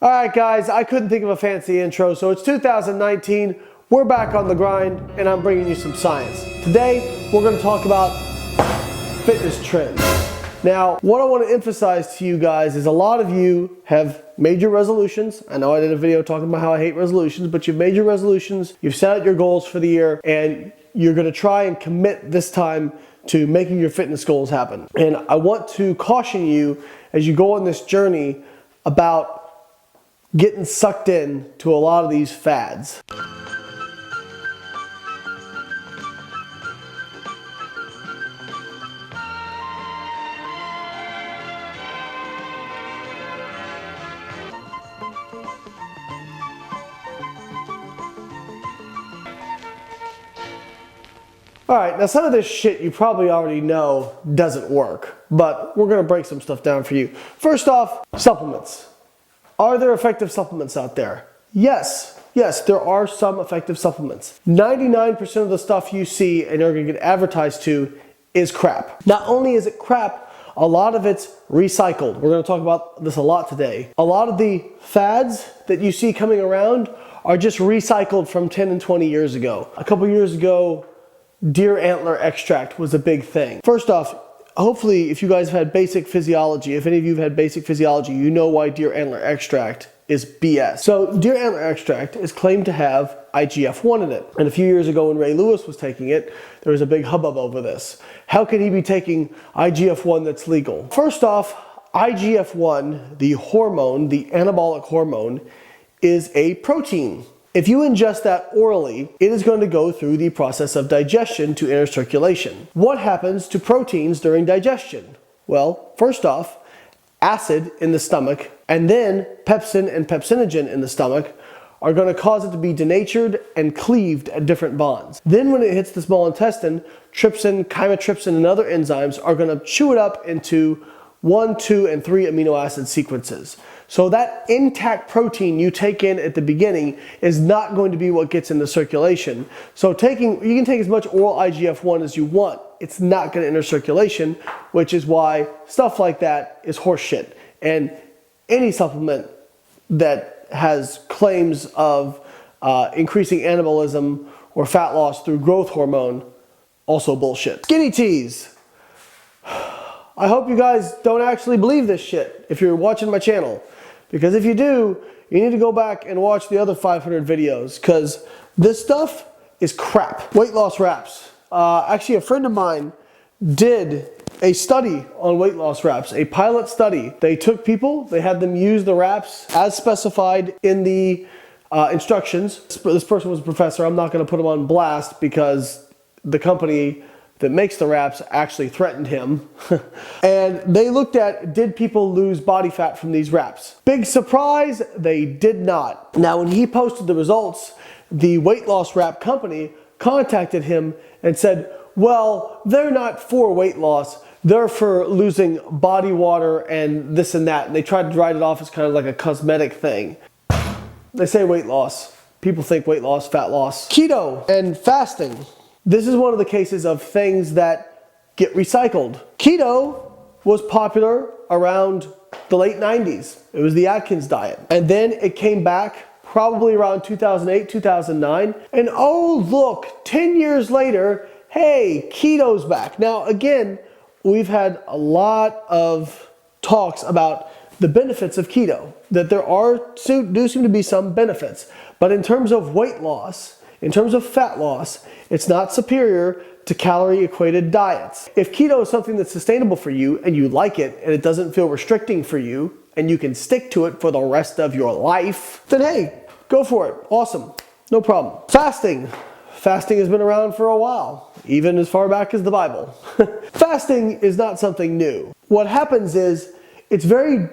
All right, guys, I couldn't think of a fancy intro, so it's 2019. We're back on the grind, and I'm bringing you some science. Today, we're going to talk about fitness trends. Now, what I want to emphasize to you guys is a lot of you have made your resolutions. I know I did a video talking about how I hate resolutions, but you've made your resolutions, you've set out your goals for the year, and you're going to try and commit this time to making your fitness goals happen. And I want to caution you as you go on this journey about getting sucked in to a lot of these fads. All right, now some of this shit you probably already know doesn't work, but we're gonna break some stuff down for you. First off, supplements. Are there effective supplements out there? Yes, there are some effective supplements. 99% of the stuff you see and are gonna get advertised to is crap. Not only is it crap, a lot of it's recycled. We're gonna talk about this a lot today. A lot of the fads that you see coming around are just recycled from 10 and 20 years ago. A couple years ago, deer antler extract was a big thing. First off, hopefully if you guys have had basic physiology, if any of you have had basic physiology, you know why deer antler extract is BS. So deer antler extract is claimed to have IGF-1 in it. And a few years ago when Ray Lewis was taking it, there was a big hubbub over this. How could he be taking IGF-1 that's legal? First off, IGF-1, the hormone, the anabolic hormone, is a protein. If you ingest that orally, it is going to go through the process of digestion to enter circulation. What happens to proteins during digestion? Well, first off, acid in the stomach and then pepsin and pepsinogen in the stomach are going to cause it to be denatured and cleaved at different bonds. Then when it hits the small intestine, trypsin, chymotrypsin, and other enzymes are going to chew it up into 1, 2, and 3 amino acid sequences. So that intact protein you take in at the beginning is not going to be what gets into circulation. So you can take as much oral IGF-1 as you want. It's not going to enter circulation, which is why stuff like that is horseshit. And any supplement that has claims of increasing anabolism or fat loss through growth hormone, also bullshit. Skinny teas. I hope you guys don't actually believe this shit if you're watching my channel. Because if you do, you need to go back and watch the other 500 videos because this stuff is crap. Weight loss wraps. Actually, a friend of mine did a study on weight loss wraps, a pilot study. They took people, they had them use the wraps as specified in the instructions. This person was a professor. I'm not going to put him on blast because the company that makes the wraps actually threatened him. And they looked at, did people lose body fat from these wraps? Big surprise, they did not. Now, when he posted the results, the weight loss wrap company contacted him and said, well, they're not for weight loss, they're for losing body water and this and that. And they tried to write it off as kind of like a cosmetic thing. They say weight loss. People think weight loss, fat loss. Keto and fasting. This is one of the cases of things that get recycled. Keto was popular around the late 90s. It was the Atkins diet. And then it came back probably around 2008, 2009. And oh, look, 10 years later, hey, keto's back. Now, again, we've had a lot of talks about the benefits of keto, that there do seem to be some benefits. But in terms of weight loss, in terms of fat loss, it's not superior to calorie-equated diets. If keto is something that's sustainable for you and you like it and it doesn't feel restricting for you and you can stick to it for the rest of your life, then hey, go for it. Awesome. No problem. Fasting. Fasting has been around for a while, even as far back as the Bible. Fasting is not something new. What happens is it's very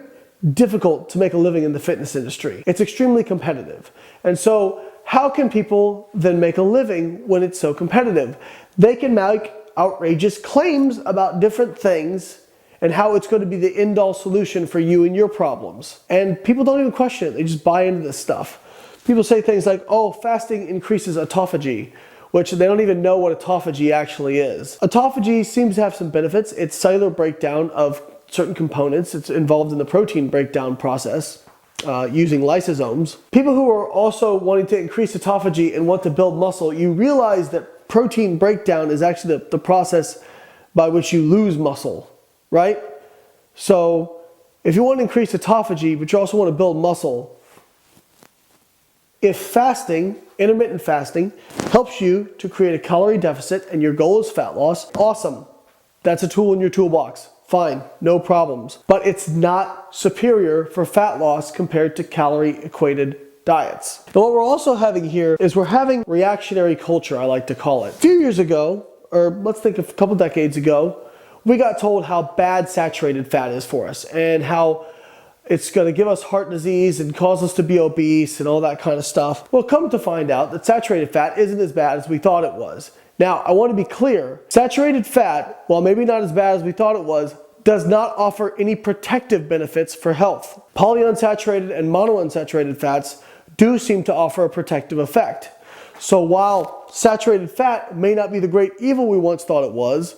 difficult to make a living in the fitness industry. It's extremely competitive. And so how can people then make a living when it's so competitive? They can make outrageous claims about different things and how it's going to be the end-all solution for you and your problems. And people don't even question it. They just buy into this stuff. People say things like, oh, fasting increases autophagy, which they don't even know what autophagy actually is. Autophagy seems to have some benefits. It's cellular breakdown of certain components. It's involved in the protein breakdown process. using lysosomes. People who are also wanting to increase autophagy and want to build muscle, you realize that protein breakdown is actually the process by which you lose muscle, right? So if you want to increase autophagy, but you also want to build muscle, if fasting, intermittent fasting, helps you to create a calorie deficit and your goal is fat loss, awesome. That's a tool in your toolbox. Fine, no problems. But it's not superior for fat loss compared to calorie-equated diets. And what we're also having here is we're having reactionary culture, I like to call it. A few years ago, or let's think of a couple decades ago, we got told how bad saturated fat is for us and how it's going to give us heart disease and cause us to be obese and all that kind of stuff. Well, come to find out that saturated fat isn't as bad as we thought it was. Now, I want to be clear, saturated fat, while maybe not as bad as we thought it was, does not offer any protective benefits for health. Polyunsaturated and monounsaturated fats do seem to offer a protective effect. So while saturated fat may not be the great evil we once thought it was,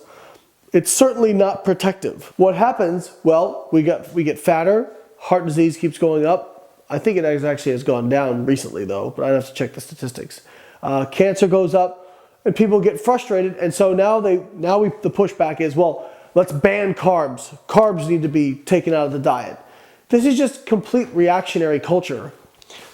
it's certainly not protective. What happens? Well, we get fatter, heart disease keeps going up. I think it actually has gone down recently though, but I'd have to check the statistics. Cancer goes up, and people get frustrated, and so now the pushback is, well, let's ban carbs. Carbs need to be taken out of the diet. This is just complete reactionary culture.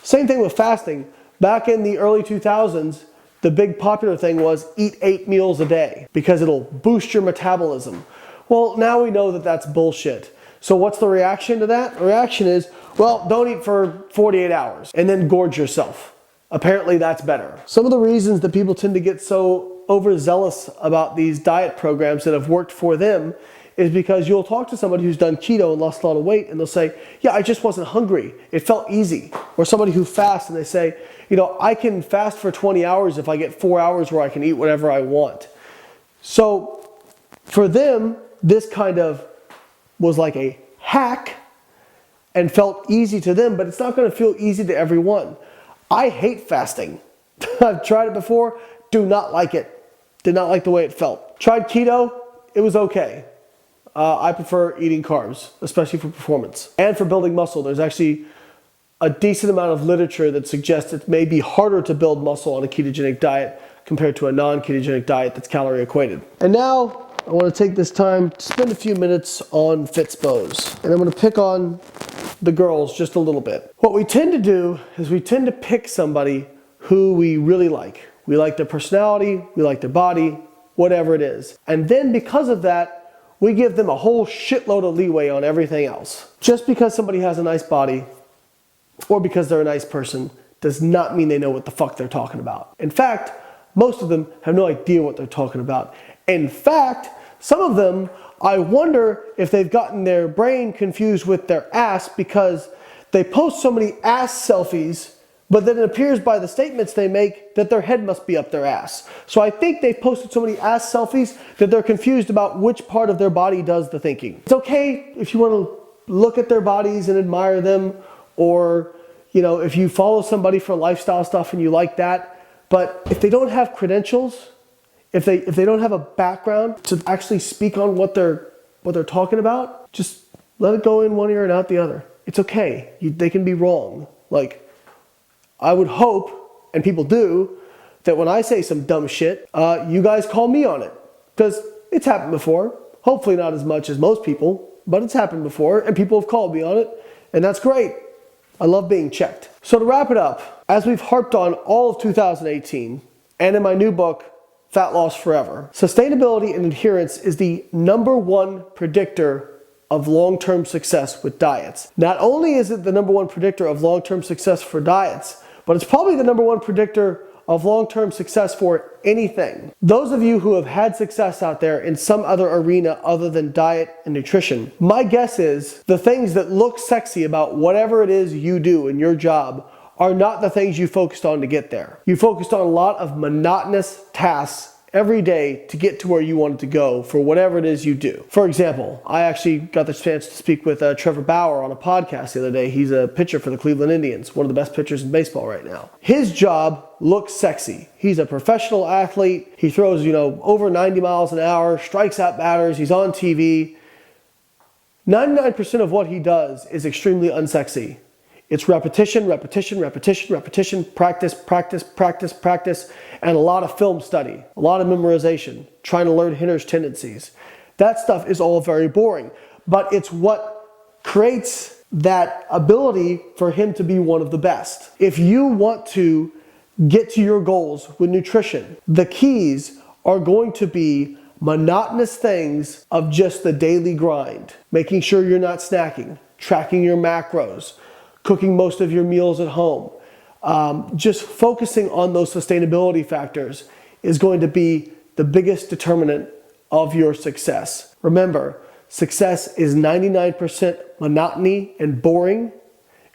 Same thing with fasting. Back in the early 2000s, the big popular thing was eat 8 meals a day because it'll boost your metabolism. Well, now we know that that's bullshit. So what's the reaction to that? The reaction is, well, don't eat for 48 hours and then gorge yourself. Apparently that's better. Some of the reasons that people tend to get so overzealous about these diet programs that have worked for them is because you'll talk to somebody who's done keto and lost a lot of weight and they'll say, yeah, I just wasn't hungry. It felt easy. Or somebody who fasts and they say, you know, I can fast for 20 hours if I get 4 hours where I can eat whatever I want. So for them, this kind of was like a hack and felt easy to them, but it's not going to feel easy to everyone. I hate fasting. I've tried it before, do not like it. Did not like the way it felt. Tried keto, it was okay. I prefer eating carbs, especially for performance. And for building muscle, there's actually a decent amount of literature that suggests it may be harder to build muscle on a ketogenic diet compared to a non-ketogenic diet that's calorie equated. And now I want to take this time to spend a few minutes on Fitspos. And I'm going to pick on the girls just a little bit. What we tend to do is we tend to pick somebody who we really like. We like their personality, we like their body, whatever it is. And then because of that, we give them a whole shitload of leeway on everything else. Just because somebody has a nice body or because they're a nice person does not mean they know what the fuck they're talking about. In fact, most of them have no idea what they're talking about. In fact, some of them, I wonder if they've gotten their brain confused with their ass because they post so many ass selfies, but then it appears by the statements they make that their head must be up their ass. So I think they've posted so many ass selfies that they're confused about which part of their body does the thinking. It's okay if you want to look at their bodies and admire them, or, you know, if you follow somebody for lifestyle stuff and you like that, but if they don't have credentials, if they don't have a background to actually speak on what they're talking about, just let it go in one ear and out the other. It's okay. They can be wrong. Like, I would hope, and people do, that when I say some dumb shit, you guys call me on it. Because it's happened before. Hopefully not as much as most people, but it's happened before, and people have called me on it, and that's great. I love being checked. So to wrap it up, as we've harped on all of 2018, and in my new book, Fat Loss Forever, sustainability and adherence is the #1 predictor of long-term success with diets. Not only is it the #1 predictor of long-term success for diets, but it's probably the #1 predictor of long-term success for anything. Those of you who have had success out there in some other arena other than diet and nutrition, my guess is the things that look sexy about whatever it is you do in your job are not the things you focused on to get there. You focused on a lot of monotonous tasks every day to get to where you wanted to go for whatever it is you do. For example, I actually got the chance to speak with Trevor Bauer on a podcast the other day. He's a pitcher for the Cleveland Indians, one of the best pitchers in baseball right now. His job looks sexy. He's a professional athlete. He throws, over 90 miles an hour, strikes out batters. He's on TV. 99% of what he does is extremely unsexy. It's repetition, repetition, repetition, repetition, practice, practice, practice, practice, and a lot of film study, a lot of memorization, trying to learn Hitter's tendencies. That stuff is all very boring, but it's what creates that ability for him to be one of the best. If you want to get to your goals with nutrition, the keys are going to be monotonous things of just the daily grind, making sure you're not snacking, tracking your macros, cooking most of your meals at home. Just focusing on those sustainability factors is going to be the biggest determinant of your success. Remember, success is 99% monotony and boring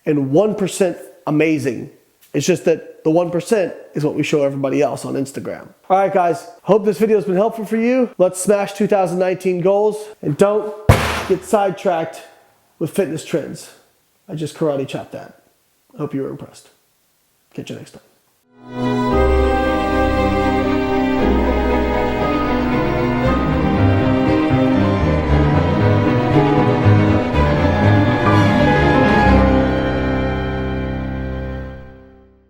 and 1% amazing. It's just that the 1% is what we show everybody else on Instagram. All right, guys, hope this video has been helpful for you. Let's smash 2019 goals and don't get sidetracked with fitness trends. I just karate chopped that. I hope you were impressed. Catch you next time.